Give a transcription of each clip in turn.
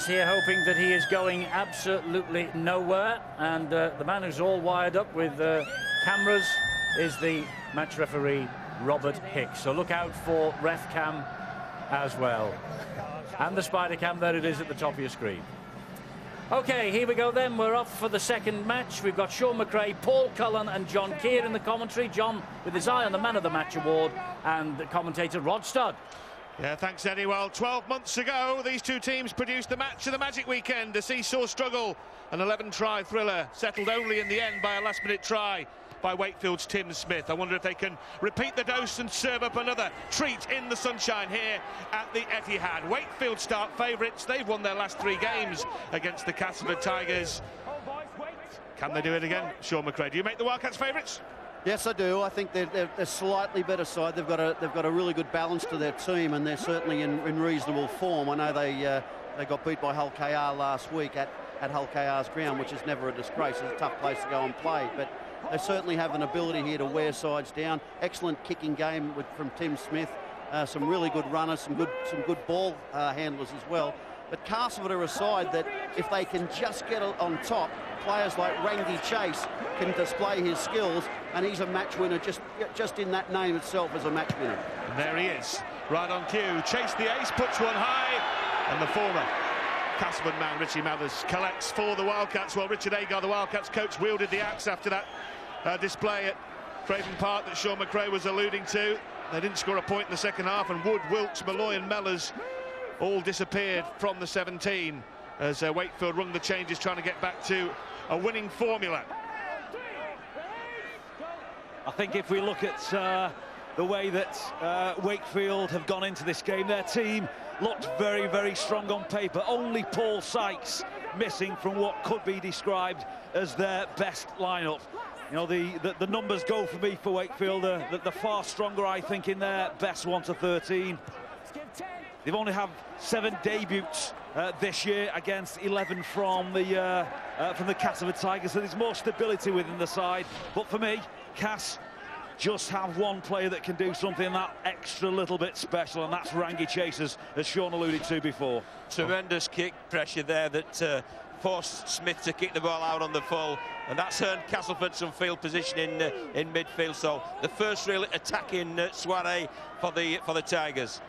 stands here hoping that he is going absolutely nowhere, and the man who's all wired up with cameras is the match referee, Robert Hicks. So look out for ref cam as well. And the spider cam, there it is at the top of your screen. OK, here we go then. We're off for the second match. We've got Sean McRae, Paul Cullen and John Keir in the commentary. John with his eye on the Man of the Match award, and the commentator Rod Studd. Yeah, thanks, Eddie. Well, 12 months ago, these two teams produced the match of the Magic Weekend, a seesaw struggle, an 11-try thriller, settled only in the end by a last-minute try by Wakefield's Tim Smith. I wonder if they can repeat the dose and serve up another treat in the sunshine here at the Etihad. Wakefield start favourites. They've won their last 3 games against the Castleford Tigers. Can they do it again? Sean McRae, do you make the Wildcats favourites? Yes, I do. I think they're a slightly better side. They've got a really good balance to their team, and they're certainly in reasonable form. I know they got beat by Hull KR last week at Hull KR's ground, which is never a disgrace. It's a tough place to go and play, but they certainly have an ability here to wear sides down. Excellent kicking game from Tim Smith. Some really good runners, some good ball handlers as well. But Castleford are a side that, if they can just get on top, players like Rangi Chase can display his skills, and he's a match winner just in that name itself as a match winner. And there he is, right on cue. Chase the ace, puts one high, and the former Castleford man, Richie Mathers, collects for the Wildcats. Well, Richard Agar, the Wildcats coach, wielded the axe after that display at Craven Park that Sean McRae was alluding to. They didn't score a point in the second half, and Wood, Wilkes, Malloy and Mellors all disappeared from the 17 as Wakefield rung the changes, trying to get back to a winning formula. I think if we look at the way that Wakefield have gone into this game, their team looked very, very strong on paper. Only Paul Sykes missing from what could be described as their best lineup. You know, the numbers go for me for Wakefield. They're far stronger, I think, in their best 1 to 13. They've only had 7 debuts this year against 11 from the Castleford Tigers, so there's more stability within the side. But for me, Cass just have one player that can do something that extra little bit special, and that's Rangi Chase, as Sean alluded to before. Tremendous kick pressure there that forced Smith to kick the ball out on the full, and that's earned Castleford some field position in midfield. So the first real attacking soiree for the Tigers.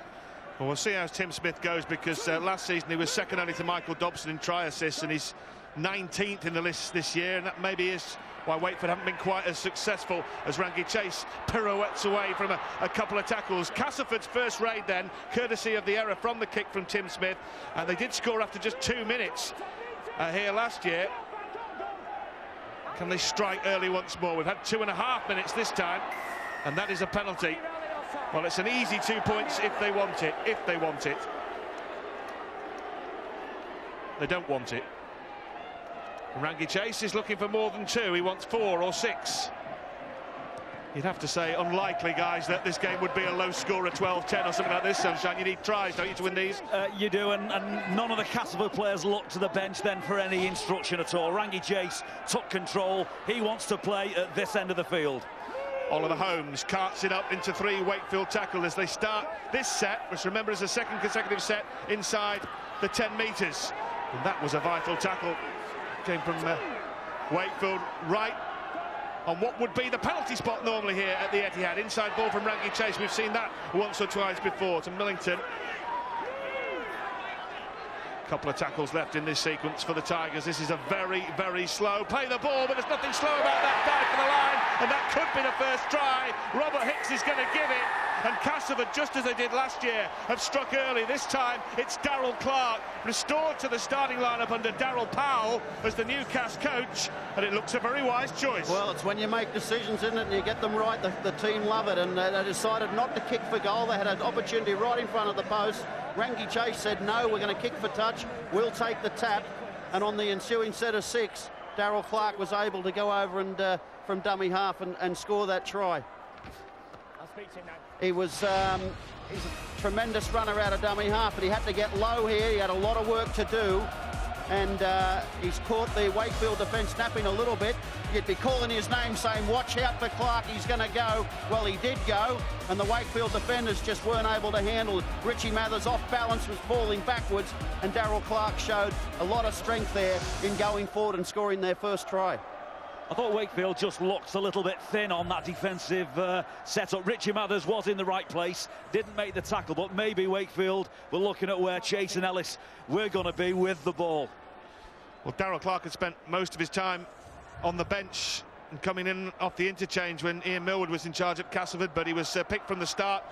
Well, we'll see how Tim Smith goes, because last season he was second only to Michael Dobson in try assists, and he's 19th in the list this year, and that maybe is why Wakeford haven't been quite as successful as Rangi Chase pirouettes away from a couple of tackles. Castleford's first raid then, courtesy of the error from the kick from Tim Smith, and they did score after just 2 minutes here last year. Can they strike early once more? We've had 2.5 minutes this time, and that is a penalty. Well, it's an easy 2 points if they want it. If they want it. They don't want it. Rangi Chase is looking for more than 2. He wants 4 or 6. You'd have to say unlikely, guys, that this game would be a low score of 12-10 or something like this, Sunshine. You need tries, don't you, to win these? You do, and none of the Castleford players look to the bench then for any instruction at all. Rangi Chase took control. He wants to play at this end of the field. Oliver Holmes carts it up into 3 Wakefield tackle as they start this set, which, remember, is a second consecutive set inside the 10 metres. And that was a vital tackle. Came from Wakefield right on what would be the penalty spot normally here at the Etihad. Inside ball from Rangi Chase. We've seen that once or twice before to Millington. Couple of tackles left in this sequence for the Tigers. This is a very, very slow play the ball, but there's nothing slow about that dive for the line, and that could be the first try. Robert Hicks is going to give it, and Castleford, just as they did last year, have struck early. This time it's Darryl Clark, restored to the starting lineup under Darryl Powell as the Newcastle coach, and it looks a very wise choice. Well, it's when you make decisions, isn't it, and you get them right. The team love it, and they decided not to kick for goal. They had an opportunity right in front of the post. Rangi Chase said, no, we're going to kick for touch. We'll take the tap. And on the ensuing set of 6, Darryl Clark was able to go over and from dummy half and score that try. He was he's a tremendous runner out of dummy half, but he had to get low here. He had a lot of work to do. and he's caught the Wakefield defence napping a little bit. You'd be calling his name saying, watch out for Clark, he's going to go. Well, he did go, and the Wakefield defenders just weren't able to handle it. Richie Mathers off balance, was falling backwards, and Darryl Clark showed a lot of strength there in going forward and scoring their first try. I thought Wakefield just looked a little bit thin on that defensive setup. Richie Mathers was in the right place, didn't make the tackle, but maybe Wakefield were looking at where Chase and Ellis were going to be with the ball. Well, Darryl Clark had spent most of his time on the bench and coming in off the interchange when Ian Millward was in charge at Castleford, but he was picked from the start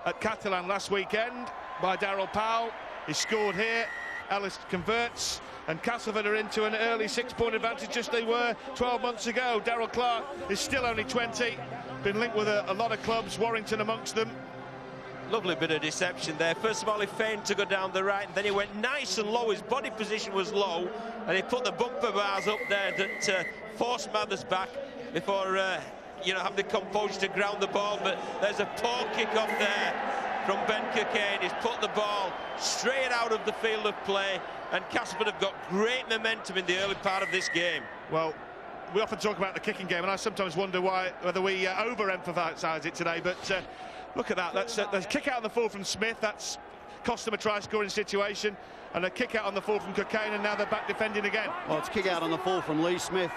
at Catalan last weekend by Darryl Powell. He scored here, Ellis converts, and Castleford are into an early 6-point advantage, just they were 12 months ago. Darryl Clark is still only 20, been linked with a lot of clubs, Warrington amongst them. Lovely bit of deception there. First of all, he feigned to go down the right, and then he went nice and low. His body position was low, and he put the bumper bars up there that forced Mathers back before, having the composure to ground the ball. But there's a poor kick-off there from Ben Cockayne. He's put the ball straight out of the field of play, and Castleford have got great momentum in the early part of this game. Well, we often talk about the kicking game, and I sometimes wonder whether we overemphasise it today, but look at that. That's a kick out on the full from Smith. That's cost them a try-scoring situation, and a kick out on the full from Cockayne, and now they're back defending again. Well, it's kick out on the full from Lee Smith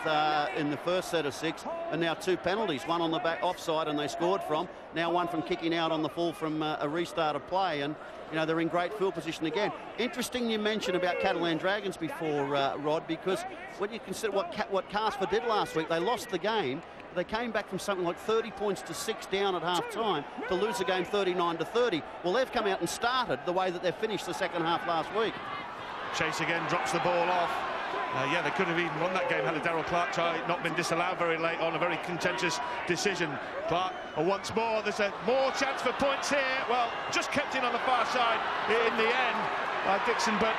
in the first set of 6, and now 2 penalties, one on the back offside and they scored from, now one from kicking out on the full from a restart of play, and they're in great field position again. Interesting you mentioned about Catalan Dragons before, Rod, because when you consider what Castleford did last week, they lost the game. They came back from something like 30 points to 6 down at half-time to lose the game 39-30. Well, they've come out and started the way that they finished the second half last week. Chase again drops the ball off. They could have even won that game had a Darryl Clark try not been disallowed very late on, a very contentious decision. Clark, once more, there's a more chance for points here. Well, just kept in on the far side in the end by Dixon, but,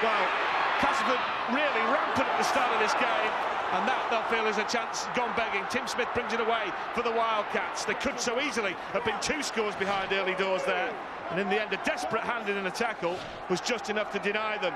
well, Castleford really rampant at the start of this game. And that, they'll feel, is a chance gone begging. Tim Smith brings it away for the Wildcats. They could so easily have been 2 scores behind early doors there. And in the end, a desperate hand in a tackle was just enough to deny them.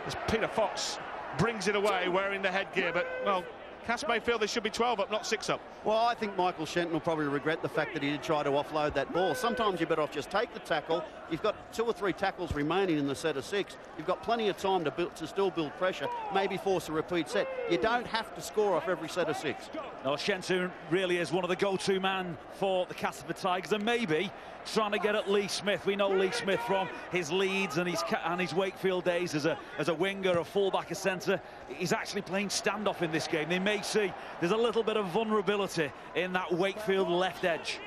As Peter Fox brings it away wearing the headgear. But, well, Cass may feel they should be 12 up, not 6 up. Well, I think Michael Shenton will probably regret the fact that he did try to offload that ball. Sometimes you're better off just take the tackle. You've got 2 or 3 tackles remaining in the set of 6. You've got plenty of time to still build pressure, maybe force a repeat set. You don't have to score off every set of 6. No, Shenton really is one of the go-to man for the Castleford Tigers, and maybe trying to get at Lee Smith. We know Lee Smith from his Leeds and his Wakefield days as a winger, a fullback, a centre. He's actually playing standoff in this game. They may see there's a little bit of vulnerability in that Wakefield left edge.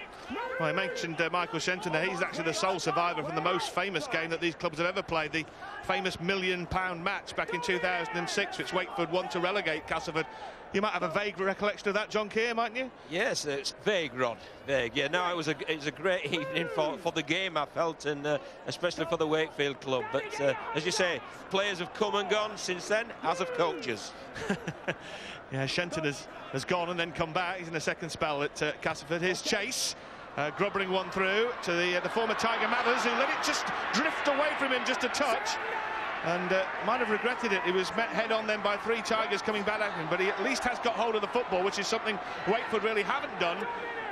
Well, I mentioned Michael Shenton there. He's actually the sole survivor from the most famous game that these clubs have ever played, the famous £1 million match back in 2006, which Wakefield won to relegate Castleford. You might have a vague recollection of that, John Keir, mightn't you? Yes, it's vague, Rod. Vague. Yeah, no, it was a great evening for the game, I felt, and especially for the Wakefield club. But as you say, players have come and gone since then, as have coaches. Yeah, Shenton has gone and then come back. He's in a second spell at Castleford. Here's Chase. Grubbering one through to the former Tiger Mathers, who let it just drift away from him just a touch, and might have regretted it. He was met head-on then by 3 Tigers coming back at him, but he at least has got hold of the football, which is something Wakefield really haven't done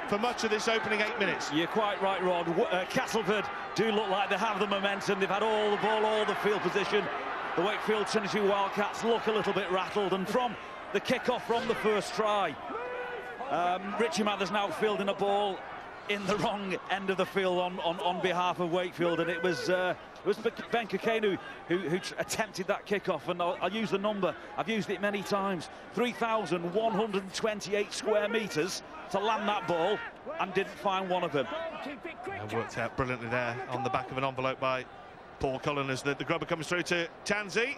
for much of this opening 8 minutes. You're quite right, Rod. Castleford do look like they have the momentum. They've had all the ball, all the field position. The Wakefield Trinity Wildcats look a little bit rattled, and from the kick-off from the first try, Richie Mathers now fielding a ball in the wrong end of the field on behalf of Wakefield, and it was Ben Cockayne who attempted that kickoff, and I'll use the number, I've used it many times, 3,128 square metres to land that ball, and didn't find one of them. Worked out brilliantly there on the back of an envelope by Paul Cullen as the grubber comes through to Tansey.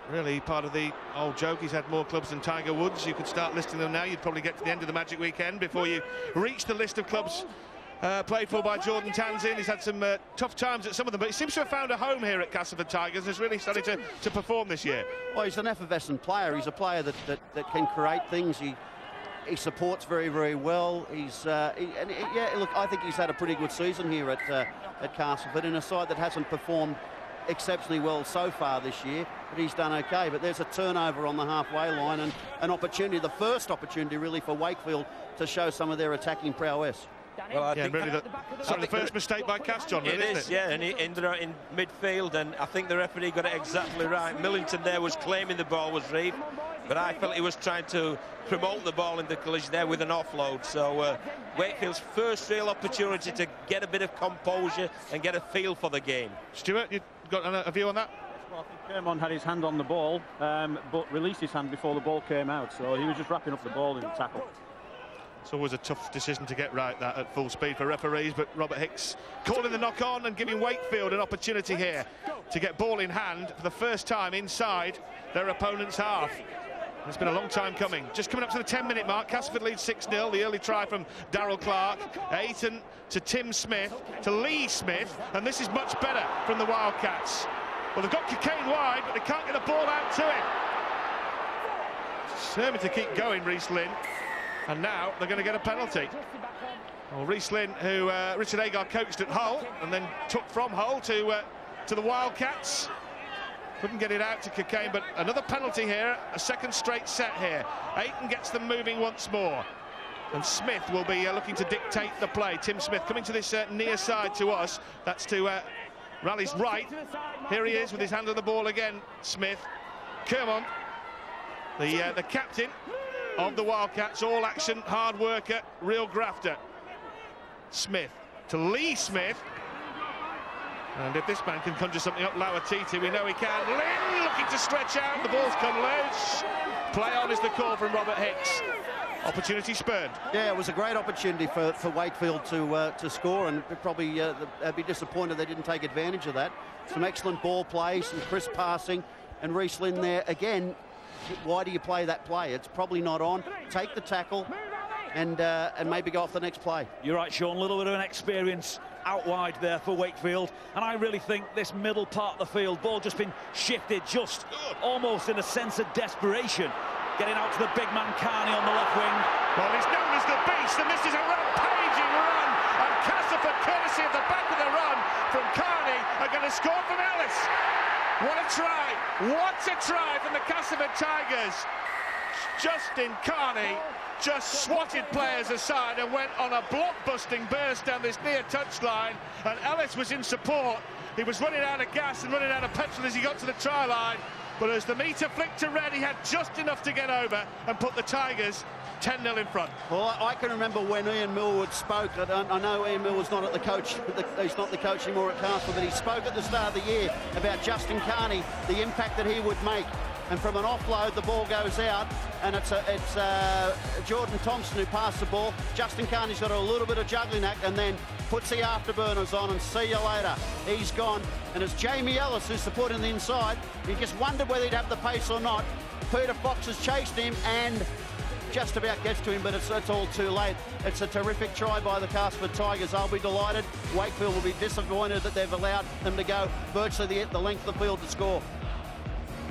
Really part of the old joke, he's had more clubs than Tiger Woods. You could start listing them now, you'd probably get to the end of the Magic Weekend before you reach the list of clubs played for by Jordan Tansey. He's had some tough times at some of them, but he seems to have found a home here at Castleford Tigers and has really started to perform this year. Well, he's an effervescent player. He's a player that can create things. He supports very, very well. Yeah, look, I think he's had a pretty good season here at Castleford in a side that hasn't performed exceptionally well so far this year, but he's done okay. But there's a turnover on the halfway line and an opportunity, the first opportunity really for Wakefield to show some of their attacking prowess. Well, I think really the first mistake by Cass, John, really, it is, yeah, and he ended up in midfield, and I think the referee got it exactly right. Millington there was claiming the ball was Reeve, but I felt he was trying to promote the ball in the collision there with an offload. So Wakefield's first real opportunity to get a bit of composure and get a feel for the game. Stuart, you got a view on that? Well, I think Kermon had his hand on the ball, but released his hand before the ball came out, so he was just wrapping up the ball in the tackle. It's always a tough decision to get right, that at full speed for referees, but Robert Hicks calling the knock on and giving Wakefield an opportunity here to get ball in hand for the first time inside their opponent's half. It's been a long time coming. Just coming up to the 10-minute mark, Castleford leads 6-0. The early try from Darryl Clark. Ayton to Tim Smith, to Lee Smith, and this is much better from the Wildcats. Well, they've got Cockayne wide, but they can't get the ball out to him. Determined to keep going, Reece Lynn. And now they're going to get a penalty. Well, Reece Lynn, who Richard Agar coached at Hull and then took from Hull to the Wildcats. Couldn't get it out to Cockayne, but another penalty here, a second straight set here. Ayton gets them moving once more. And Smith will be looking to dictate the play. Tim Smith coming to this near side to us. That's to Raleigh's right. Here he is with his hand on the ball again, Smith. Kermon, the captain of the Wildcats, all action, hard worker, real grafter. Smith to Lee Smith. And if this man can conjure something up, Lauatiti, we know he can. Lynn looking to stretch out, the ball's come loose. Play on is the call from Robert Hicks. Opportunity spurned. Yeah, it was a great opportunity for Wakefield to score, and probably they'd be disappointed they didn't take advantage of that. Some excellent ball play, some crisp passing, and Reece Lynn there again. Why do you play that play? It's probably not on. Take the tackle and maybe go off the next play. You're right, Sean. A little bit of an experience out wide there for Wakefield, and I really think this middle part of the field, ball just been shifted, just almost in a sense of desperation. Getting out to the big man Carney on the left wing. Well, he's known as the Beast, and this is a rampaging run. And Castleford, courtesy of the back of the run from Carney, are going to score from Ellis. What a try! What a try from the Castleford Tigers! Justin Carney just swatted players aside and went on a block-busting burst down this near touchline, and Ellis was in support. He was running out of gas and running out of petrol as he got to the try line, but as the meter flicked to red, he had just enough to get over and put the Tigers 10-0 in front. Well, I can remember when Ian Millwood spoke. I know Ian Millwood's not at the coach. He's not the coach anymore at Castleford, but he spoke at the start of the year about Justin Carney, the impact that he would make. And from an offload, the ball goes out, and it's Jordan Thompson who passed the ball. Justin Carney's got a little bit of juggling act, and then puts the afterburners on, and see you later. He's gone, and it's Jamie Ellis who's supporting the inside. He just wondered whether he'd have the pace or not. Peter Fox has chased him and just about gets to him, but it's all too late. It's a terrific try by the Castleford Tigers. I'll be delighted. Wakefield will be disappointed that they've allowed them to go virtually the length of the field to score.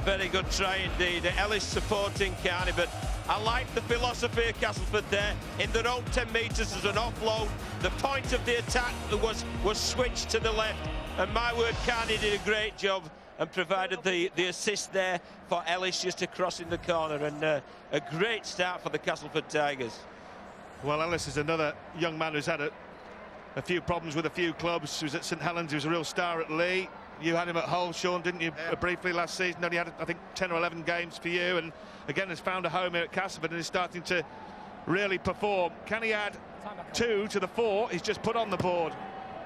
Very good try indeed. Ellis supporting Carney, but I like the philosophy of Castleford there. In their own 10 metres as an offload, the point of the attack was switched to the left, and my word, Carney did a great job and provided the assist there for Ellis just across in the corner, and a great start for the Castleford Tigers. Well, Ellis is another young man who's had a few problems with a few clubs. He was at St Helens, he was a real star at Lee. You had him at Hull, Sean, didn't you, briefly last season? Only had, I think, 10 or 11 games for you, and again has found a home here at Castleford and is starting to really perform. Can he add 2 to the 4 he's just put on the board?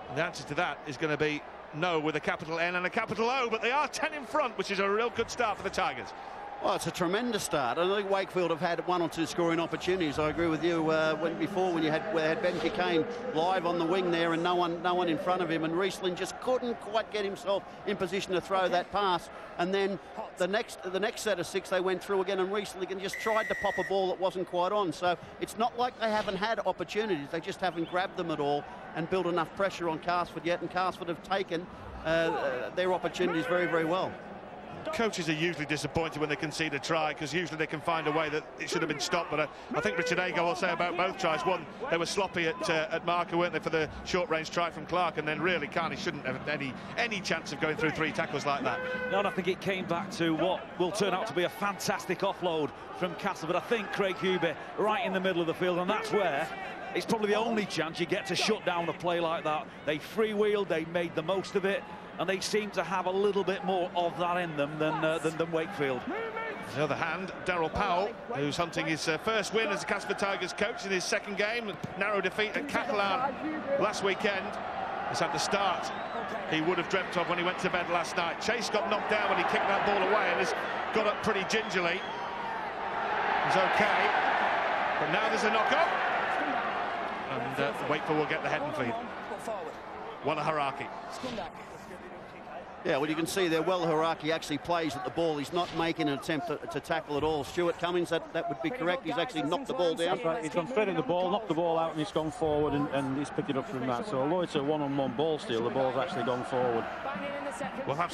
And the answer to that is going to be no, with a capital N and a capital O, but they are 10 in front, which is a real good start for the Tigers. Well, it's a tremendous start. I think Wakefield have had 1 or 2 scoring opportunities. I agree with you. When you had Ben Cockayne live on the wing there and no one in front of him, and Reece Lynn just couldn't quite get himself in position to throw that pass. And then the next set of 6 they went through again, and Reece Lynn just tried to pop a ball that wasn't quite on. So it's not like they haven't had opportunities. They just haven't grabbed them at all and built enough pressure on Castleford yet. And Castleford have taken their opportunities very, very well. Coaches are usually disappointed when they concede a try, because usually they can find a way that it should have been stopped. But I think Richard Agar will say about both tries. One, they were sloppy at marker, weren't they, for the short-range try from Clark, and then really Carney shouldn't have any chance of going through 3 tackles like that. No, and I think it came back to what will turn out to be a fantastic offload from Castleford. I think Craig Hubie right in the middle of the field, and that's where it's probably the only chance you get to shut down a play like that. They freewheeled, they made the most of it, and they seem to have a little bit more of that in them than Wakefield. On the other hand, Daryl Powell, who's hunting his first win as a Castleford Tigers coach in his second game, narrow defeat at Catalan last weekend, has had the start he would have dreamt of when he went to bed last night. Chase got knocked down when he kicked that ball away and has got up pretty gingerly. He's okay, but now there's a knock-up, and Wakefield will get the head and feet. Walla Haraki. Yeah, well, you can see there, well, Haraki actually plays at the ball. He's not making an attempt to tackle at all. Stuart Cummings, that would be correct. He's actually knocked the ball down. Right, he's gone straight at the ball, knocked the ball out, and he's gone forward, and he's picked it up from that. So although it's a one-on-one ball steal, the ball's actually gone forward. We'll have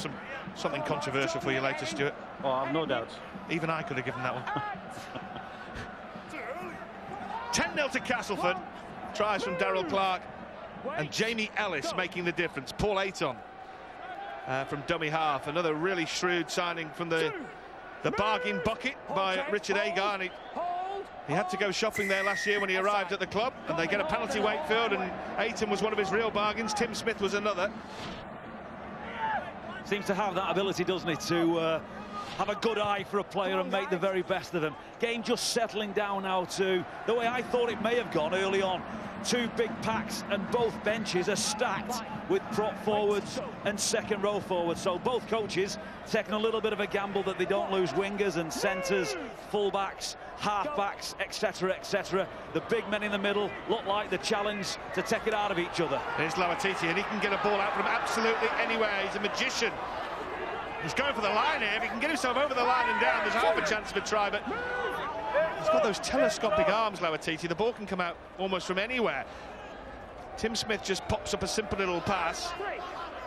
something controversial for you later, Stuart. Oh, I've no doubts. Even I could have given that one. 10-0 to Castleford. Tries from Daryl Clark and Jamie Ellis making the difference. Paul Ayton from dummy half. Another really shrewd signing from the bargain bucket by Richard Agar. And he had to go shopping there last year when he arrived at the club, and they get a penalty, Wakefield, and Ayton was one of his real bargains. Tim Smith was another. Seems to have that ability, doesn't he, to have a good eye for a player and make the very best of him. Game just settling down now to the way I thought it may have gone early on. 2 big packs, and both benches are stacked with prop forwards and second row forwards. So both coaches taking a little bit of a gamble that they don't lose wingers and centres, fullbacks, halfbacks, etc., etc. The big men in the middle look like the challenge to take it out of each other. Here's Lawatiti, and he can get a ball out from absolutely anywhere. He's a magician. He's going for the line here. If he can get himself over the line and down, there's half a chance of a try, but he's got those telescopic arms, Lawatiti. The ball can come out almost from anywhere. Tim Smith just pops up a simple little pass.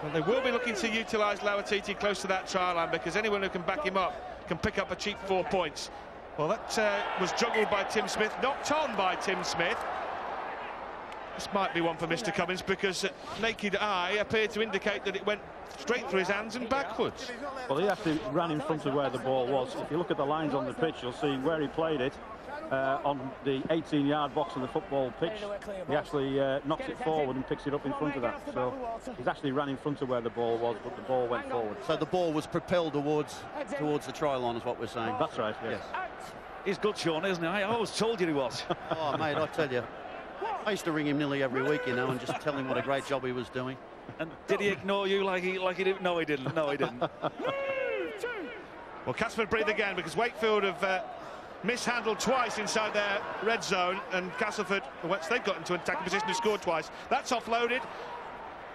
And they will be looking to utilise Lawatiti close to that try line, because anyone who can back him up can pick up a cheap 4 points. Well, that was juggled by Tim Smith, knocked on by Tim Smith. This might be one for Mr. Cummins, because naked eye appeared to indicate that it went straight through his hands and backwards. Well, he actually ran in front of where the ball was. If you look at the lines on the pitch, you'll see where he played it on the 18-yard box of the football pitch. He actually knocks it forward and picks it up in front of that. So he's actually ran in front of where the ball was, but the ball went forward. So the ball was propelled towards the try line, is what we're saying. That's right, yes. He's good, Sean, isn't he? I always told you he was. Oh, mate, I tell you. I used to ring him nearly every week, you know, and just tell him what a great job he was doing. And did he ignore you like he didn't? No, he didn't. No, he didn't. Well, Castleford breathe again, because Wakefield have mishandled twice inside their red zone, and Castleford, once they've got into an attacking position, have scored twice. That's offloaded,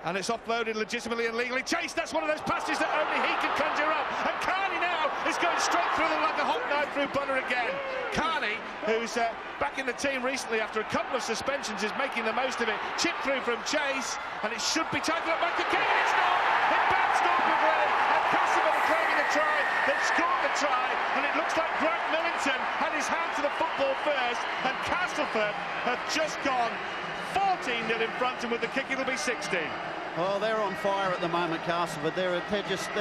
and it's offloaded legitimately and legally. Chase, that's one of those passes that only he can conjure up, and Carney now is going straight through them like a hot knife through butter again. Carney, who's back in the team recently after a couple of suspensions, is making the most of it. Chip through from Chase, and it should be taken up back to King. It's not! It bounced off with Ray, and Castleford are claiming the try. They've scored the try, and it looks like Grant Millington had his hand to the football first, and Castleford have just gone 14-0 in front, and with the kick it'll be 16. Well, they're on fire at the moment, Castleford. They're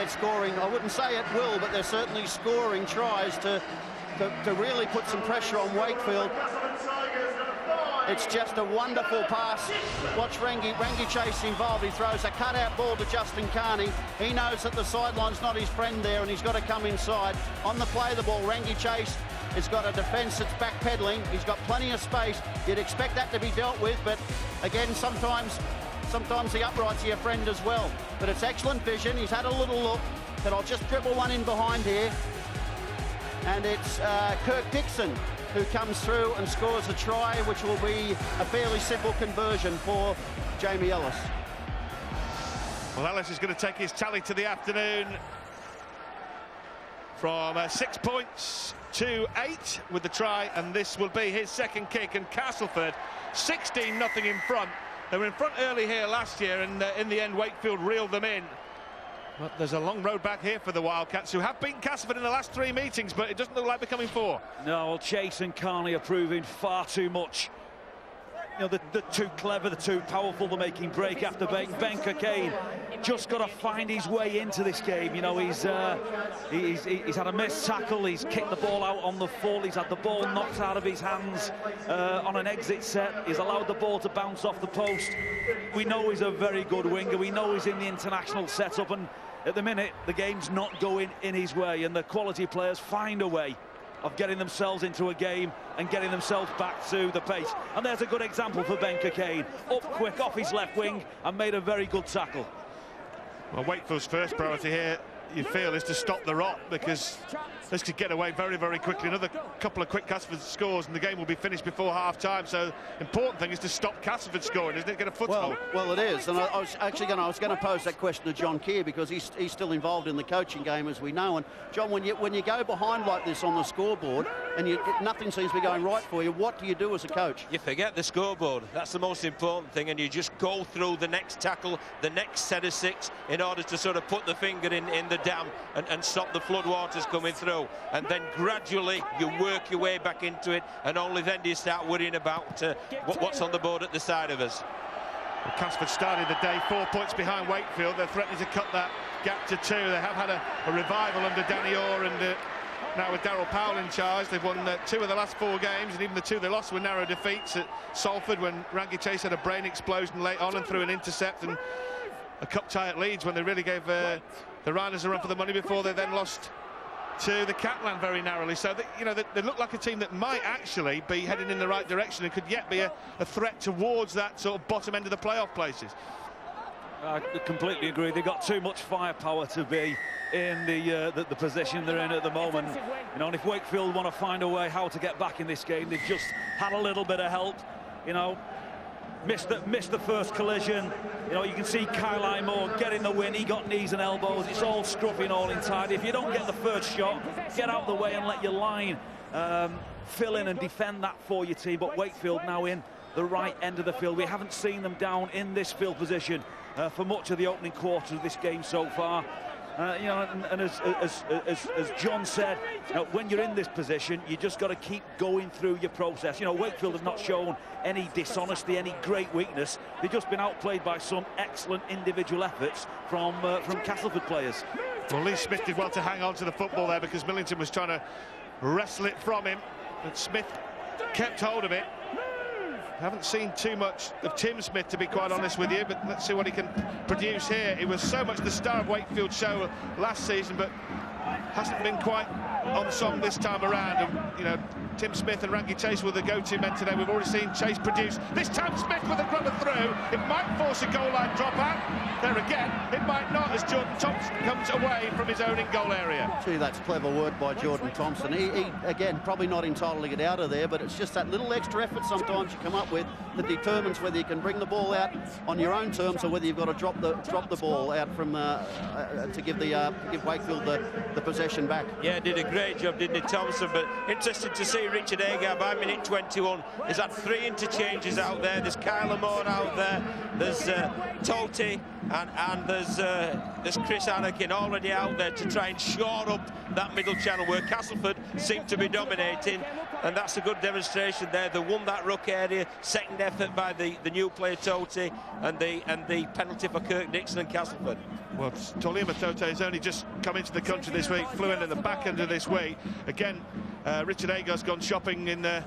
scoring, I wouldn't say at will, but they're certainly scoring tries to really put some pressure on Wakefield. It's just a wonderful pass. Watch Rangi Chase involved. He throws a cutout ball to Justin Carney. He knows that the sideline's not his friend there, and he's got to come inside. On the play the ball, Rangi Chase has got a defence that's backpedaling. He's got plenty of space. You'd expect that to be dealt with, but again, sometimes the upright's your friend as well. But it's excellent vision. He's had a little look, but I'll just dribble one in behind here. And it's Kirk Dixon who comes through and scores a try, which will be a fairly simple conversion for Jamie Ellis. Well, Ellis is going to take his tally to the afternoon from 6 points to 8 with the try, and this will be his second kick. And Castleford 16-0 in front. They were in front early here last year, and in the end Wakefield reeled them in. But there's a long road back here for the Wildcats, who have beaten Castleford in the last 3 meetings, but it doesn't look like becoming 4. No, well, Chase and Carney are proving far too much. You know, they're too clever, they're too powerful, they're making break after break. Ben Cockayne just got to find his way into this game. You know, he's had a missed tackle, he's kicked the ball out on the full, he's had the ball knocked out of his hands on an exit set, he's allowed the ball to bounce off the post. We know he's a very good winger, we know he's in the international setup, and at the minute the game's not going in his way, and the quality players find a way of getting themselves into a game and getting themselves back to the pace. And there's a good example for Ben Cockayne. Up quick off his left wing and made a very good tackle. Well, Wakefield's first priority here, you feel, is to stop the rot, because this could get away very, very quickly. Another couple of quick Castleford scores and the game will be finished before half-time. So important thing is to stop Castleford scoring, isn't it? Get a foothold. Well, it is. And I was going to pose that question to John Keir, because he's still involved in the coaching game, as we know. And John, when you go behind like this on the scoreboard and nothing seems to be going right for you, what do you do as a coach? You forget the scoreboard. That's the most important thing, and you just go through the next tackle, the next set of 6, in order to sort of put the finger in the dam and stop the floodwaters coming through. And then gradually you work your way back into it, and only then do you start worrying about what's on the board at the side of us. Well, Castleford started the day 4 points behind Wakefield. They're threatening to cut that gap to 2. They have had a revival under Danny Orr, and now with Darryl Powell in charge. They've won 2 of the last 4 games, and even the 2 they lost were narrow defeats at Salford, when Rangi Chase had a brain explosion late on and threw an intercept, and a cup tie at Leeds when they really gave the Rhinos a run for the money before they then lost to the Catland very narrowly. So they look like a team that might actually be heading in the right direction and could yet be a threat towards that sort of bottom end of the playoff places. I completely agree. They've got too much firepower to be in the position they're in at the moment. You know, and if Wakefield want to find a way how to get back in this game, they've just had a little bit of help. You know, missed the first collision. You know, you can see Kyle Moore getting the win. He got knees and elbows. It's all scruffy and all in tight. If you don't get the first shot, get out of the way and let your line fill in and defend that for your team. But Wakefield now in the right end of the field. We haven't seen them down in this field position for much of the opening quarter of this game so far. You know, and as John said, you know, when you're in this position, you just got to keep going through your process. You know, Wakefield have not shown any dishonesty, any great weakness. They've just been outplayed by some excellent individual efforts from Castleford players. Well, Lee Smith did well to hang on to the football there, because Millington was trying to wrestle it from him, but Smith kept hold of it. Haven't seen too much of Tim Smith, to be quite honest with you, but let's see what he can produce here. He was so much the star of Wakefield's show last season, but hasn't been quite on song this time around. And, you know, Tim Smith and Rangi Chase were the go-to men today. We've already seen Chase produce. This time Smith with a rubber through. It might force a goal line dropout. There again, it might not, as Jordan Thompson comes away from his own in-goal area. Gee, that's clever work by Jordan Thompson. He again, probably not entitled to get out of there, but it's just that little extra effort sometimes you come up with that determines whether you can bring the ball out on your own terms or whether you've got to drop the ball out from to give Wakefield the possession back. Yeah, did a great job, didn't he, Thompson? But interesting to see Richard Agar by minute 21. He's had 3 interchanges out there. There's Kyle Moore out there. There's Toti. And there's Chris Anakin already out there to try and shore up that middle channel where Castleford seem to be dominating, and that's a good demonstration there. They won that ruck area. Second effort by the new player Toti, and the penalty for Kirk Dixon and Castleford. Well, Tolima Tote has only just come into the country this week, flew in at the back end of this week. Again, Richard Agar's gone shopping in the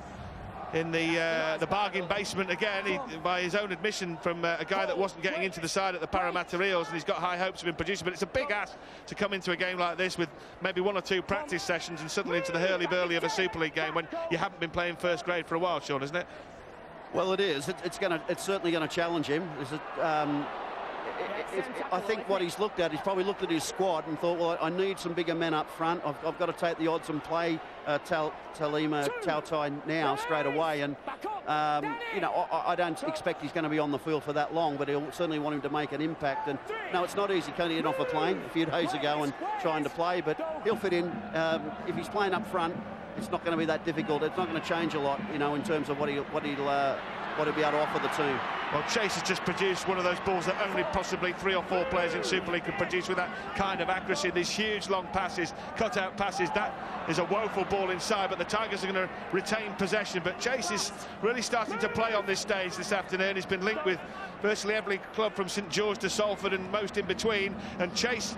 bargain basement again, by his own admission, from a guy that wasn't getting into the side at the Parramatta Eels, and he's got high hopes of him producing. But it's a big ask to come into a game like this with maybe 1 or 2 practice sessions and suddenly into the hurly-burly of a Super League game when you haven't been playing first grade for a while, Sean, isn't it? Well, it is. It's certainly going to challenge him. I think what he's looked at, he's probably looked at his squad and thought, well, I need some bigger men up front. I've got to take the odds and play Tolima Tautai now straight away. And you know, I don't expect he's going to be on the field for that long, but he'll certainly want him to make an impact. And no, it's not easy cutting it off a plane a few days ago and trying to play, but he'll fit in. If he's playing up front, it's not going to be that difficult. It's not going to change a lot, you know, in terms of what he'll be able to offer the team. Well, Chase has just produced one of those balls that only possibly 3 or 4 players in Super League could produce with that kind of accuracy. These huge long passes, cut-out passes. That is a woeful ball inside, but the Tigers are going to retain possession. But Chase is really starting to play on this stage this afternoon. He's been linked with virtually every club from St George to Salford and most in between. And Chase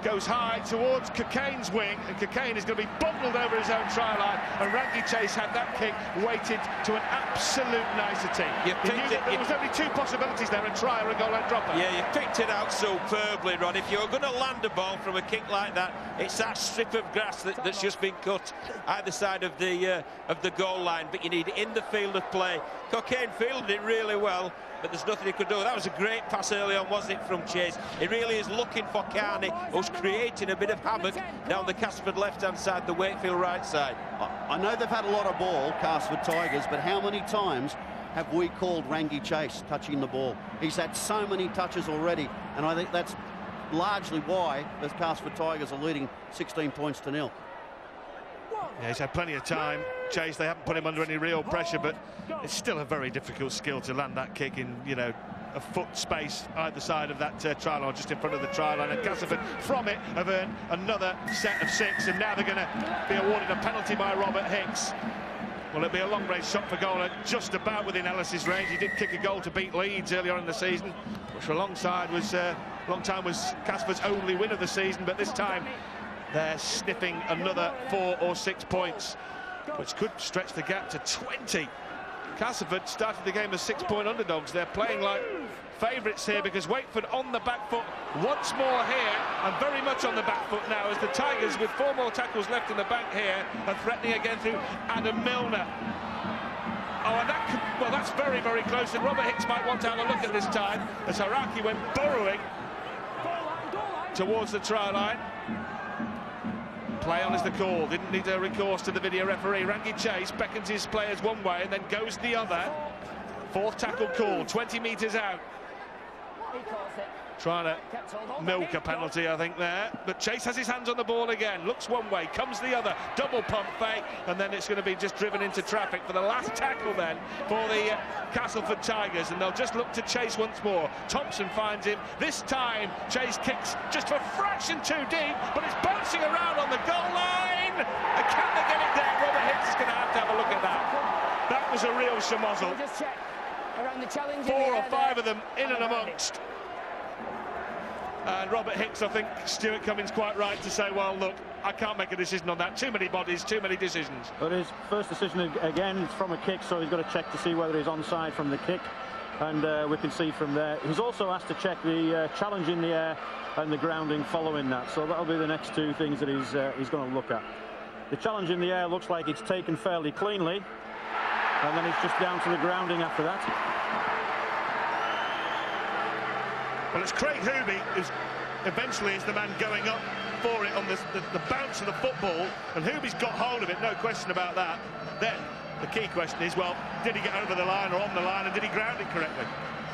goes high towards Cocaine's wing, and Cocaine is going to be bundled over his own try line, and Rangi Chase had that kick weighted to an absolute nicety. There was only 2 possibilities there, a try or a goal line dropper. Yeah, you picked it out superbly, Ron. If you're going to land a ball from a kick like that, it's that strip of grass that's just been cut either side of the goal line, but you need it in the field of play. Cocaine fielded it really well, but there's nothing he could do. That was a great pass early on, wasn't it, from Chase? He really is looking for Carney, who's creating a bit of havoc down the Castleford left-hand side, the Wakefield right side. I know they've had a lot of ball, Castleford Tigers, but how many times have we called Rangi Chase touching the ball? He's had so many touches already, and I think that's largely why the Castleford Tigers are leading 16 points to 0. Yeah, he's had plenty of time. Chase, they haven't put him under any real pressure, but it's still a very difficult skill to land that kick in, you know, a foot space either side of that try line, just in front of the try line. And Castleford from it have earned another set of 6, and now they're going to be awarded a penalty by Robert Hicks. Well, it'll be a long-range shot for goal, just about within Ellis's range. He did kick a goal to beat Leeds earlier on in the season, which for a long time was Castleford's only win of the season, but this time they're sniffing another 4 or 6 points, which could stretch the gap to 20. Castleford started the game as 6-point underdogs. They're playing like favourites here because Wakeford on the back foot once more here, and very much on the back foot now, as the Tigers, with 4 more tackles left in the bank here, are threatening again through Adam Milner. Oh, and that's very, very close, and Robert Hicks might want to have a look at this time as Haraki went burrowing towards the try line. Play on is the call. Didn't need a recourse to the video referee. Rangi Chase beckons his players one way and then goes the other. 4th tackle call, 20 metres out. Trying to milk a penalty, I think, there. But Chase has his hands on the ball again. Looks one way, comes the other. Double pump fake, and then it's going to be just driven into traffic for the last tackle then for the Castleford Tigers. And they'll just look to Chase once more. Thompson finds him. This time, Chase kicks just a fraction too deep, but it's bouncing around on the goal line. And can they get it down? Robert Hicks is going to have a look at that. That was a real schmozzle. 4 or 5 of them in and amongst. And Robert Hicks, I think Stuart Cummings quite right to say, well, look, I can't make a decision on that. Too many bodies, too many decisions. But his first decision, again, is from a kick, so he's got to check to see whether he's onside from the kick. And we can see from there. He's also asked to check the challenge in the air and the grounding following that. So that'll be the next 2 things that he's going to look at. The challenge in the air looks like it's taken fairly cleanly. And then it's just down to the grounding after that. Well, it's Craig Hooby who eventually is the man going up for it on the bounce of the football, and Hooby's got hold of it, no question about that. Then the key question is, well, did he get over the line or on the line, and did he ground it correctly?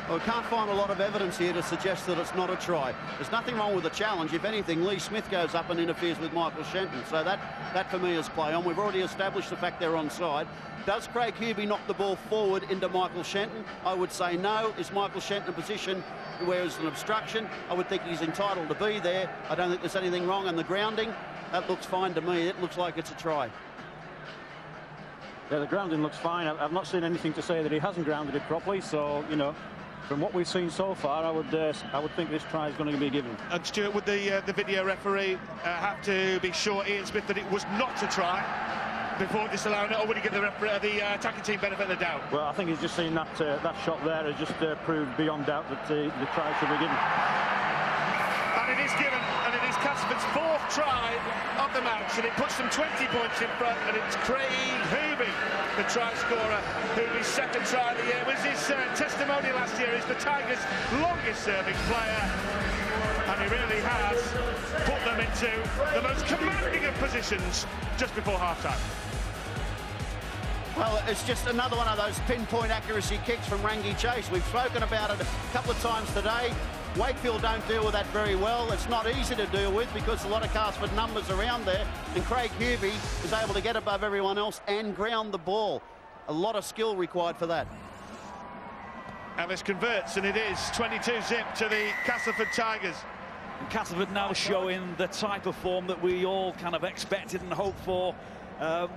Well, we can't find a lot of evidence here to suggest that it's not a try. There's nothing wrong with the challenge. If anything, Lee Smith goes up and interferes with Michael Shenton. So that for me is play on. We've already established the fact they're onside. Does Craig Hooby knock the ball forward into Michael Shenton? I would say no. Is Michael Shenton in a position where it's an obstruction? I would think he's entitled to be there. I don't think there's anything wrong on the grounding. That looks fine to me. It looks like it's a try. Yeah, the grounding looks fine. I've not seen anything to say that he hasn't grounded it properly. So, you know, from what we've seen so far, I would think this try is going to be given. And Stuart, would the video referee have to be sure, Ian Smith, that it was not a try before disallowing it, or would he give the attacking team benefit of the doubt? Well, I think he's just seen that shot there has just proved beyond doubt that the try should be given. And it is given, and it is Castleford's 4th try of the match, and it puts them 20 points in front, and it's Craig Hooby, the try scorer, Hooby's 2nd try of the year. It was his testimony last year. He's the Tigers' longest serving player, and he really has put them into the most commanding of positions just before half-time. Well, it's just another one of those pinpoint accuracy kicks from Rangi Chase. We've spoken about it a couple of times today. Wakefield don't deal with that very well. It's not easy to deal with because a lot of Castleford numbers around there, and Craig Hooby is able to get above everyone else and ground the ball. A lot of skill required for that. Ellis converts, and it is 22-zip to the Castleford Tigers. And Castleford now showing the type of form that we all kind of expected and hoped for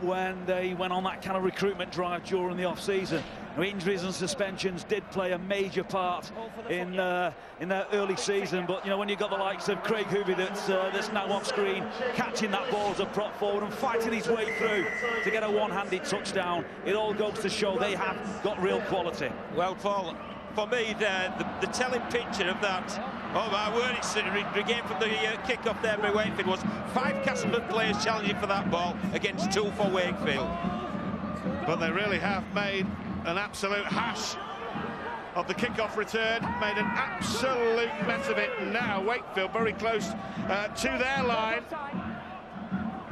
when they went on that kind of recruitment drive during the off-season. Injuries and suspensions did play a major part in their early season, but you know, when you've got the likes of Craig Hoovey that's now on screen, catching that ball as a prop forward and fighting his way through to get a one-handed touchdown, it all goes to show they have got real quality. Well, Paul, for me, the telling picture of that, oh my word, it's regained from the kick-off there by Wakefield, was 5 Castleford players challenging for that ball against 2 for Wakefield. But they really have made an absolute hash of the kick-off return, made an absolute mess of it. Now Wakefield very close to their line.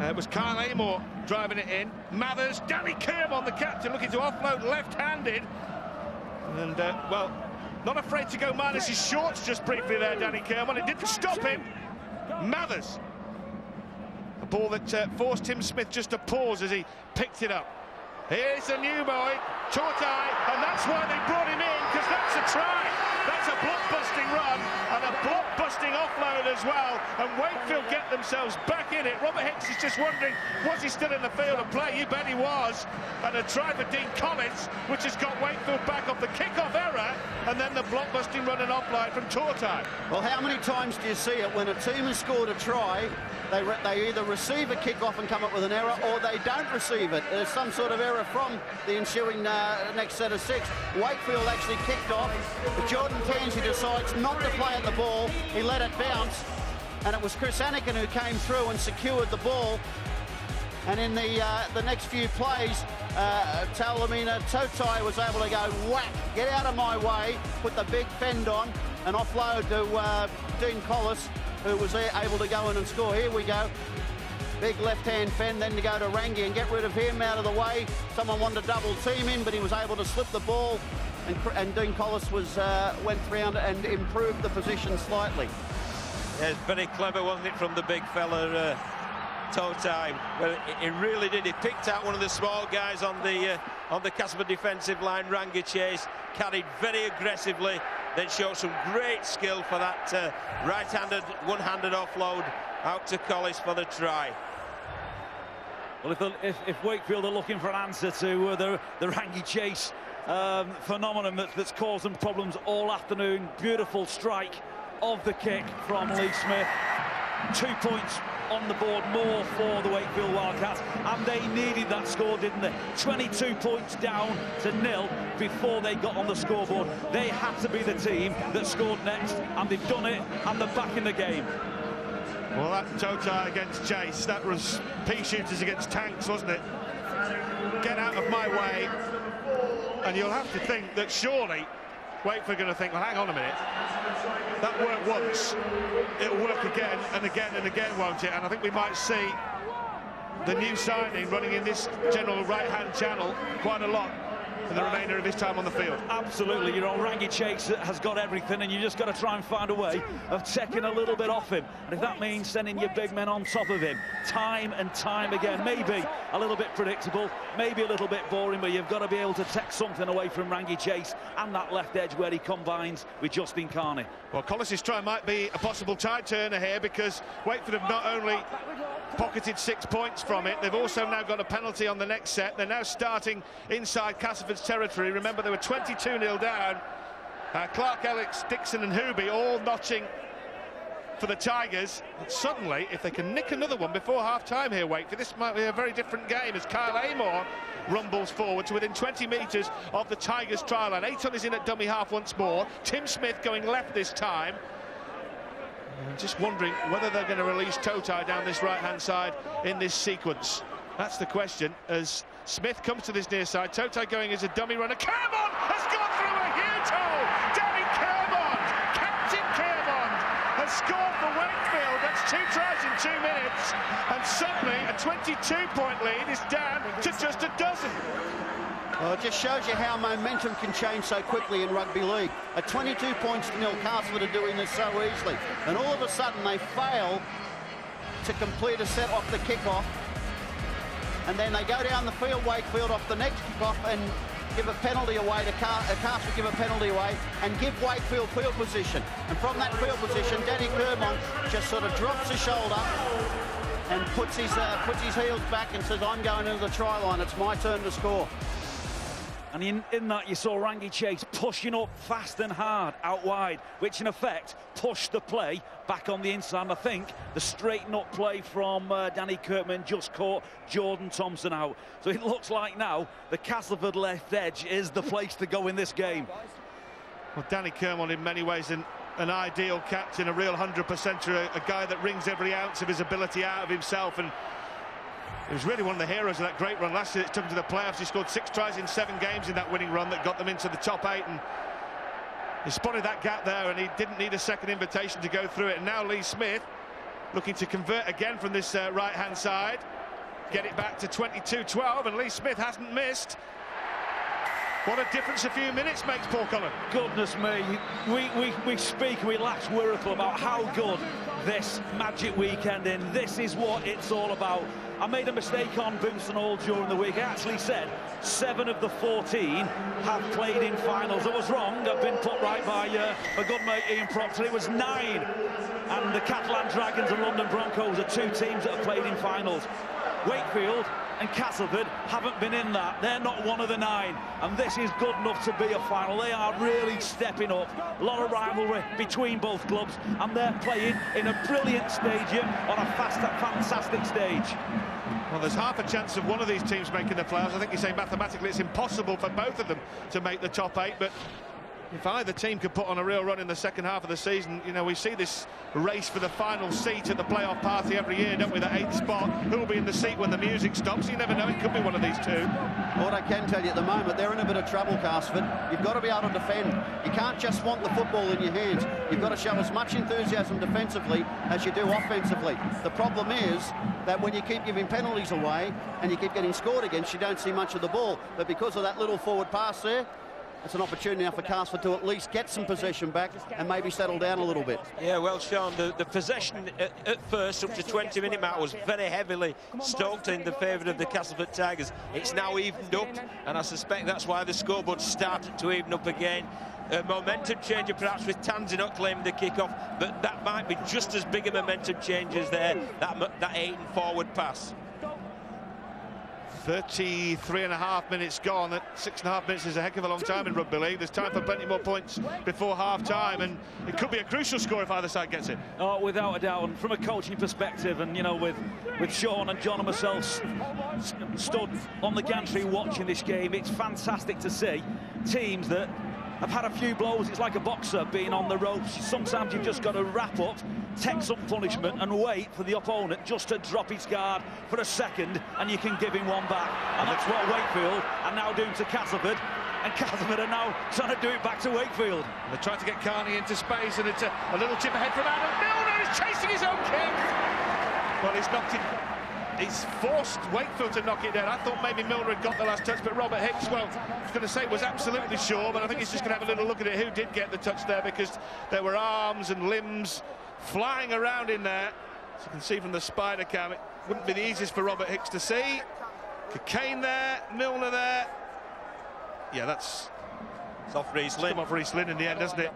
It was Kyle Amor driving it in. Mathers, Danny Kermon, the captain, looking to offload left-handed. And, well, not afraid to go minus his shorts just briefly there, Danny Kermon. It didn't stop him. Mathers. A ball that forced Tim Smith just to pause as he picked it up. Here's the new boy, Tortai, and that's why they brought him in, because that's a try. That's a block-busting run and a block-busting offload as well. And Wakefield get themselves back in it. Robert Hicks is just wondering, was he still in the field of play? You bet he was. And a try for Dean Collins, which has got Wakefield back off the kick-off error, and then the block-busting run and offload from Tortai. Well, how many times do you see it when a team has scored a try, they either receive a kick-off and come up with an error, or they don't receive it. There's some sort of error from the ensuing next set of 6. Wakefield actually kicked off, but Jordan Tansey decides not to play at the ball. He let it bounce, and it was Chris Anakin who came through and secured the ball. And in the next few plays, Talamina Totai was able to go whack, get out of my way, put the big fend on, and offload to Dean Collis, who was able to go in and score. Here we go. Big left-hand fend, then to go to Rangi and get rid of him out of the way. Someone wanted to double team him, but he was able to slip the ball, and Dean Collis went round and improved the position slightly. Yeah, it's very clever, wasn't it, from the big fella, Totai? Well, he really did. He picked out one of the small guys on the Castleford defensive line. Rangi Chase carried very aggressively, then showed some great skill for that right-handed, one-handed offload out to Collis for the try. Well, if Wakefield are looking for an answer to the Rangi Chase phenomenon that's caused them problems all afternoon, beautiful strike of the kick from Lee Smith. 2 points on the board more for the Wakefield Wildcats, and they needed that score, didn't they? 22 points down to 0 before they got on the scoreboard. They had to be the team that scored next, and they've done it, and they're back in the game. Well, that Totai against Chase, that was pea shooters against tanks, wasn't it? Get out of my way. And you'll have to think that surely Wakefield are going to think, well, hang on a minute. That worked once, it'll work again and again and again, won't it? And I think we might see the new signing running in this general right-hand channel quite a lot in the remainder of his time on the field. Absolutely, you know, Rangi Chase has got everything, and you just got to try and find a way of taking a little bit off him. And if that means sending your big men on top of him time and time again, maybe a little bit predictable, maybe a little bit boring, but you've got to be able to take something away from Rangi Chase and that left edge where he combines with Justin Carney. Well, Collis's try might be a possible tide turner here, because Wakefield have not only pocketed 6 points from it, they've also now got a penalty on the next set. They're now starting inside Castleford's territory. Remember, they were 22-0 down. Clark, Alex, Dixon and Hoobie all notching for the Tigers. And suddenly, if they can nick another one before half-time here, Wakefield, this might be a very different game as Kyle Amor rumbles forward to within 20 metres of the Tigers' try line. Ayton is in at dummy half once more. Tim Smith going left this time. Just wondering whether they're going to release Totai down this right-hand side in this sequence. That's the question as Smith comes to this near side. Totai going as a dummy runner. Kermon has gone through a huge hole. Danny Kermon, Captain Kermon, has scored for Wakefield. That's 2 tries in 2 minutes. And suddenly a 22-point lead is down to just a dozen. Well, it just shows you how momentum can change so quickly in rugby league. At 22 points to 0, Castleford are doing this so easily. And all of a sudden they fail to complete a set off the kick-off. And then they go down the field, Wakefield, off the next kick-off, and give a penalty away to Castleford, give a penalty away and give Wakefield field position. And from that field position, Danny Kermond just sort of drops his shoulder and puts his heels back and says, I'm going into the try line, it's my turn to score. And in that, you saw Rangi Chase pushing up fast and hard out wide, which in effect pushed the play back on the inside. And I think the straighten up play from Danny Kirkman just caught Jordan Thompson out. So it looks like now the Castleford left edge is the place to go in this game. Well, Danny Kermond in many ways an ideal captain, a real 100%er, a guy that wrings every ounce of his ability out of himself, and he was really one of the heroes of that great run last year that took him to the playoffs. He scored 6 tries in 7 games in that winning run that got them into the top 8, and he spotted that gap there, and he didn't need a second invitation to go through it. And now Lee Smith looking to convert again from this right-hand side, get it back to 22-12, and Lee Smith hasn't missed. What a difference a few minutes makes, Paul Cullen. Goodness me, we speak, we lax Wirral about how good this magic weekend in. This is what it's all about. I made a mistake on Boots and all during the week. I actually said 7 of the 14 have played in finals. I was wrong. I've been put right by a good mate Ian Proctor. It was 9. And the Catalan Dragons and London Broncos are 2 teams that have played in finals. Wakefield and Castleford haven't been in that. They're not one of the 9, and this is good enough to be a final. They are really stepping up. A lot of rivalry between both clubs, and they're playing in a brilliant stadium on a fantastic stage. Well, there's half a chance of one of these teams making the playoffs. I think you say mathematically it's impossible for both of them to make the top 8, but if either team could put on a real run in the second half of the season, you know, we see this race for the final seat at the playoff party every year, don't we? The 8th spot. Who will be in the seat when the music stops? You never know. It could be one of these 2. What I can tell you at the moment, they're in a bit of trouble, Castleford. You've got to be able to defend. You can't just want the football in your hands. You've got to show as much enthusiasm defensively as you do offensively. The problem is that when you keep giving penalties away and you keep getting scored against, you don't see much of the ball. But because of that little forward pass there, it's an opportunity now for Castleford to at least get some possession back and maybe settle down a little bit. Yeah, well, Sean, the possession at first, up to 20-minute mark, was very heavily stoked in the favour of the Castleford Tigers. It's now evened up, and I suspect that's why the scoreboard started to even up again. A momentum changer perhaps with Tanzi not claiming the kick-off, but that might be just as big a momentum change as there, that Ayton forward pass. 33.5 minutes gone. At 6.5 minutes is a heck of a long time in rugby league. There's time for plenty more points before half-time, and it could be a crucial score if either side gets it. Oh, without a doubt. And from a coaching perspective, and you know, with Sean and John and myself stood on the gantry watching this game, it's fantastic to see teams that have had a few blows. It's like a boxer being on the ropes. Sometimes you've just got to wrap up, take some punishment and wait for the opponent just to drop his guard for a second, and you can give him one back. And that's what Wakefield are now doing to Castleford, and Castleford are now trying to do it back to Wakefield. And they're trying to get Carney into space, and it's a little chip ahead from Adam Milner. He's chasing his own kick. Well, he's knocked it. He's forced Wakefield to knock it down. I thought maybe Milner had got the last touch, but Robert Hicks, well, I was going to say was absolutely sure, but I think he's just going to have a little look at it. Who did get the touch there, because there were arms and limbs flying around in there. As you can see from the spider cam, it wouldn't be the easiest for Robert Hicks to see. Kane there, Milner there. Yeah, that's... It's off Reece Lynn. Come off Reece Lynn in the end, doesn't it?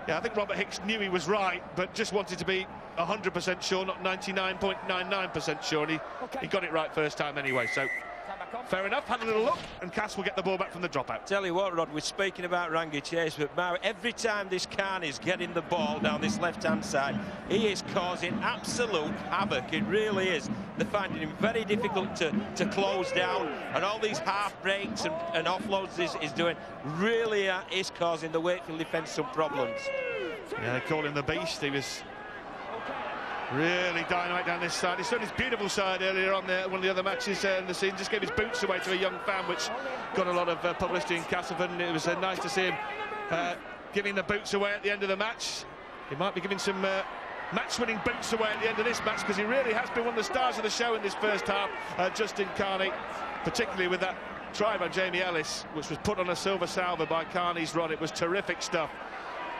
Yeah, I think Robert Hicks knew he was right, but just wanted to be 100% sure, not 99.99% sure, and he got it right first time anyway, so fair enough. Had a little look, and Cass will get the ball back from the dropout. Tell you what, Rod, we're speaking about Rangi Chase, but now every time this Carney's getting the ball down this left-hand side, he is causing absolute havoc. It really is. They're finding him very difficult to close down, and all these half breaks and offloads is doing really is causing the Wakefield defence some problems. Yeah, they call him the Beast. He was really dynamite down this side. He showed his beautiful side earlier on one of the other matches in the season. Just gave his boots away to a young fan, which got a lot of publicity in Castleford, and it was nice to see him giving the boots away at the end of the match. He might be giving some match-winning boots away at the end of this match, because he really has been one of the stars of the show in this first half. Justin Carney, particularly with that try by Jamie Ellis, which was put on a silver salver by Carney's rod. It was terrific stuff.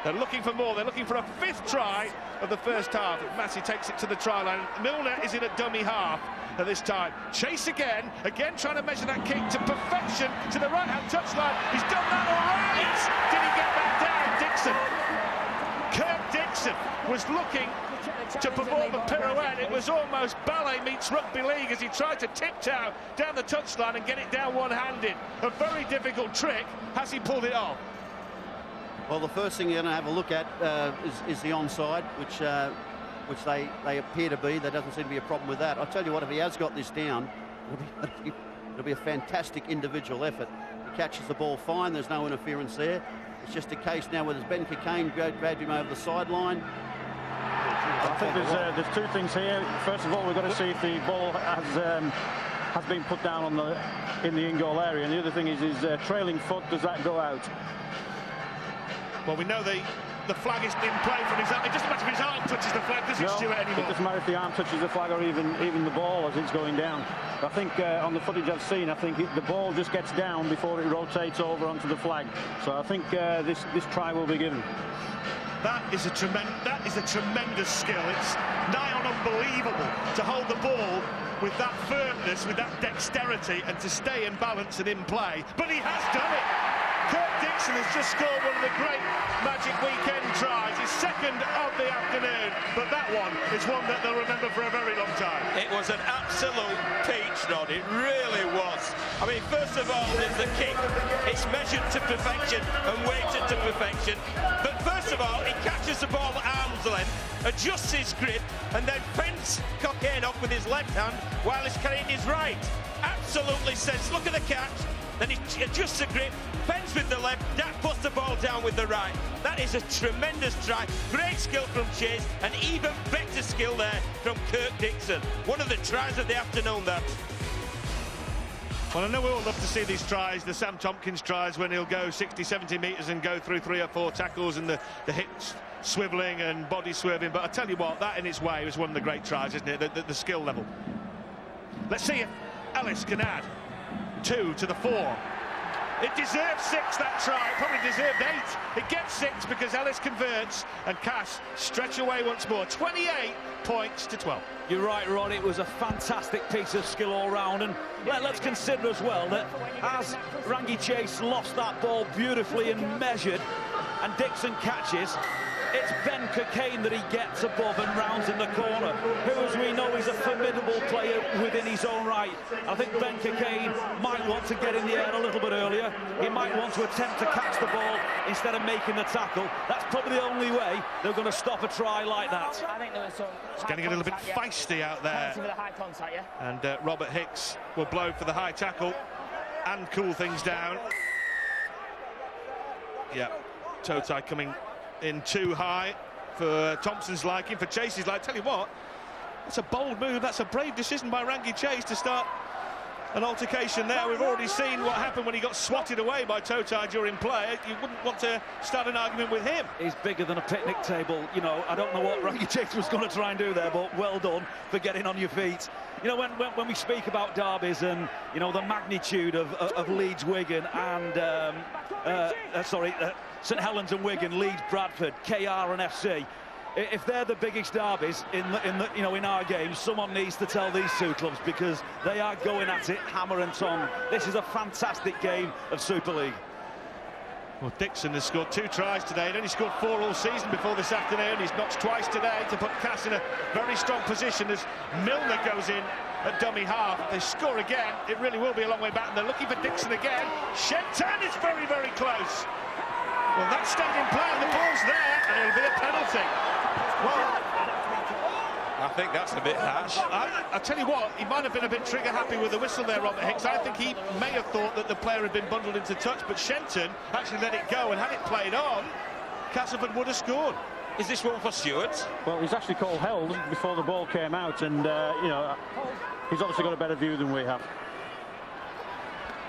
They're looking for more. They're looking for a 5th try of the first half. Massey takes it to the try line. Milner is in at dummy half at this time. Chase again trying to measure that kick to perfection to the right-hand touchline. He's done that all right. Did he get back down? Dixon. Kirk Dixon was looking to perform a pirouette. It was almost ballet meets rugby league as he tried to tiptoe down the touchline and get it down one-handed. A very difficult trick. Has he pulled it off? Well, the first thing you're going to have a look at is the onside, which they appear to be. There doesn't seem to be a problem with that. I'll tell you what, if he has got this down, it'll be a fantastic individual effort. He catches the ball fine. There's no interference there. It's just a case now where there's Ben Cockayne grabbed him over the sideline. I think there's 2 things here. First of all, we've got to see if the ball has been put down in the in-goal area, and the other thing is trailing foot. Does that go out? Well, we know the flag is in play from his arm. It doesn't matter if his arm touches the flag, does it, Stuart, anymore? It doesn't matter if the arm touches the flag or even the ball as it's going down. I think on the footage I've seen, I think the ball just gets down before it rotates over onto the flag. So I think this try will be given. That is a tremendous skill. It's nigh on unbelievable to hold the ball with that firmness, with that dexterity, and to stay in balance and in play. But he has done it. Kirk Dixon has just scored one of the great Magic Weekend tries, his 2nd of the afternoon, but that one is one that they'll remember for a very long time. It was an absolute peach, Rod, it really was. I mean, first of all, there's the kick. It's measured to perfection and weighted to perfection. But first of all, he catches the ball at arm's length, adjusts his grip, and then fends Cockayne off with his left hand while he's carrying his right. Absolutely sense. Look at the catch. Then he adjusts the grip, fends with the left, that puts the ball down with the right. That is a tremendous try. Great skill from Chase, and even better skill there from Kirk Dixon. One of the tries of the afternoon there. Well, I know we all love to see these tries, the Sam Tompkins tries, when he'll go 60, 70 metres and go through 3 or 4 tackles and the hips swivelling and body swerving. But I tell you what, that in its way was one of the great tries, isn't it? The skill level. Let's see if Ellis can add 2 to the 4. It deserves 6, that try. It probably deserved 8. It gets 6 because Ellis converts and Cass stretch away once more. 28 points to 12. You're right, Rod. It was a fantastic piece of skill all round, and let's consider as well that as Rangi Chase lost that ball beautifully and measured, and Dixon catches, it's Ben Cockayne that he gets above and rounds in the corner, who, as we know, is a formidable player within his own right. I think Ben Cockayne might want to get in the air a little bit earlier. He might want to attempt to catch the ball instead of making the tackle. That's probably the only way they're going to stop a try like that. I think there was some it's getting a little bit feisty out there. And Robert Hicks will blow for the high tackle and cool things down. Yeah, toe tie coming in too high for Thompson's liking, for Chase's liking. Tell you what, that's a bold move, that's a brave decision by Rangi Chase to start an altercation there. We've already seen what happened when he got swatted away by Totai during play. You wouldn't want to start an argument with him. He's bigger than a picnic table. You know, I don't know what Rangi Chase was going to try and do there, but well done for getting on your feet. You know, when we speak about derbies and, you know, the magnitude of Leeds, Wigan and St Helens and Wigan, Leeds, Bradford, KR and FC. If they're the biggest derbies in our games, someone needs to tell these 2 clubs, because they are going at it hammer and tongue. This is a fantastic game of Super League. Well, Dixon has scored 2 tries today. He'd only scored 4 all season before this afternoon. He's notched twice today to put Cass in a very strong position as Milner goes in at dummy half. If they score again, it really will be a long way back, and they're looking for Dixon again. Shenton is very, very close. Well, that stayed in play, and the ball's there, and it'll be a penalty. Well, I think that's a bit harsh. I tell you what, he might have been a bit trigger happy with the whistle there, Robert Hicks. I think he may have thought that the player had been bundled into touch, but Shenton actually let it go, and had it played on, Castleford would have scored. Is this one for Stewart? Well, he's actually called held before the ball came out, and you know, he's obviously got a better view than we have.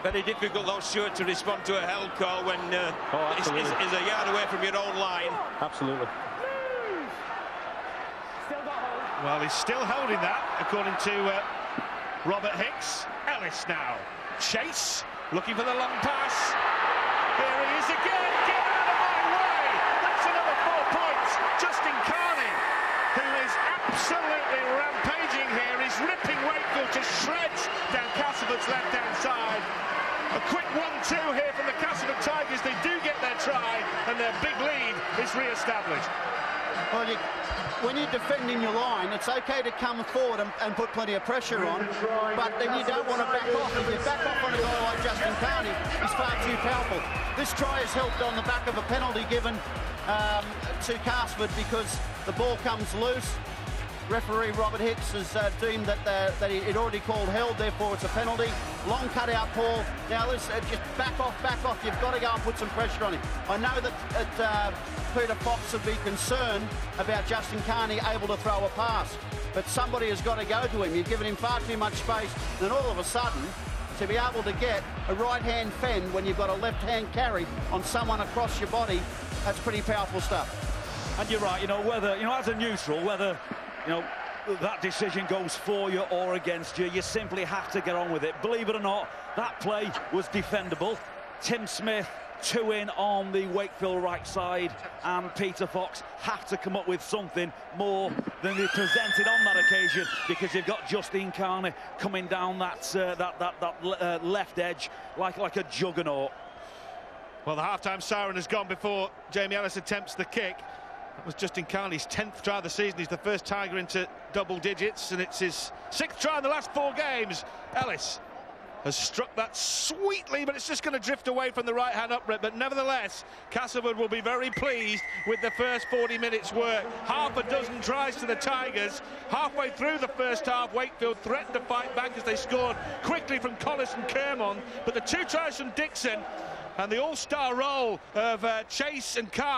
Very difficult, though, Stuart, to respond to a held call when it's a yard away from your own line. Absolutely. Well, he's still holding that, according to Robert Hicks. Ellis now. Chase, looking for the long pass. Here he is again. Get out of my way. That's another absolutely rampaging here. He's ripping Wakefield to shreds down Castleford's left-hand side. A quick 1-2 here from the Castleford Tigers. They do get their try, and their big lead is re-established. Well, when you're defending your line, it's okay to come forward and put plenty of pressure on, but then you don't want to back off. If you back off on a guy like Justin Carney, he's far too powerful. This try is helped on the back of a penalty given to Castleford because the ball comes loose. Referee Robert Hicks has deemed that he'd already called held, therefore it's a penalty. Long cut-out Paul. Now let's just back off. You've got to go and put some pressure on him. I know that Peter Fox would be concerned about Justin Carney able to throw a pass, but somebody has got to go to him. You've given him far too much space, and all of a sudden, to be able to get a right-hand fend when you've got a left-hand carry on someone across your body, that's pretty powerful stuff. And you're right, whether, as a neutral, whether, that decision goes for you or against you, you simply have to get on with it. Believe it or not, that play was defendable. Tim Smith, 2 in on the Wakefield right side, and Peter Fox have to come up with something more than they presented on that occasion, because you've got Justin Carney coming down that left edge like a juggernaut. Well, the half-time siren has gone before Jamie Ellis attempts the kick. That was Justin Carney's 10th try of the season. He's the first Tiger into double digits, and it's his 6th try in the last 4 games. Ellis has struck that sweetly, but it's just going to drift away from the right-hand upright. But nevertheless, Castleford will be very pleased with the first 40 minutes' work. Half a dozen tries to the Tigers. Halfway through the first half, Wakefield threatened to fight back as they scored quickly from Collis and Kermond. But the 2 tries from Dixon and the all-star role of Chase and Carney